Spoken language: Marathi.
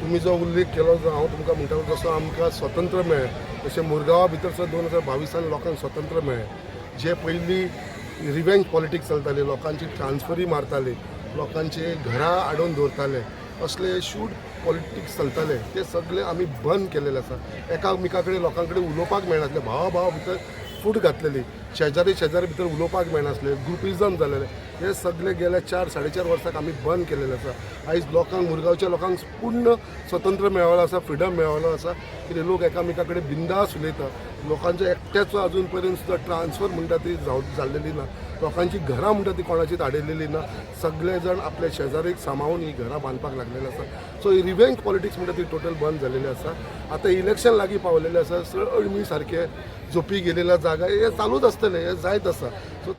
तुम्ही जो उल्लेख केलो जो हांव तुमकां म्हणटालो जसो आमकां स्वतंत्र मेळ्ळें तशें मुरगांवा भितर सुद्दां 2022 लोकांक स्वतंत्र मेळ्ळें. जे पयलीं रिवेंज पॉलिटिक्स चलताले, लोकांची ट्रान्सफरी मारताले, लोकांचे घरां आडोवन दवरताले, असले शूट पॉलिटिक्स चलताले ते सगळे आमी बंद केलेले आसा. एकामेका कडेन लोकां कडेन उलोवपाक मेळनासलें, भावा भितर फूट घातलेली, शेजारी भितर उलोवपाक मेळनासलें, ग्रुपिजम जालेले, हे सगळे गेल्या 4-4.5 वर्सांक आमी बंद केलेले आसा. आयज लोकांक मुरगांवच्या लोकांक पूर्ण स्वतंत्र मेळ्ळो आसा, फ्रिडम मेळ्ळो आसा, कितें लोक एकामेका कडेन बिंदास उलयता. लोकांचो एकट्याचो अजून पर्यंत सुद्दां ट्रान्सफर म्हणटा ती जाल्लेली ना, लोकांची घरां म्हणटा ती कोणाचीच आडिल्लेली ना, सगळे जाण आपल्या शेजारीक सांबाळून ही घरां बांदपाक लागलेले आसा. सो ही रिवेंज पॉलिटिक्स म्हणटा ती टोटल बंद जालेली आसा. आतां इलेक्शन लागीं पावलेलें आसा, अळमी सारखे झोपी गेलेल्या जागा हे चालूच आसतलें, हे जायत आसा. सो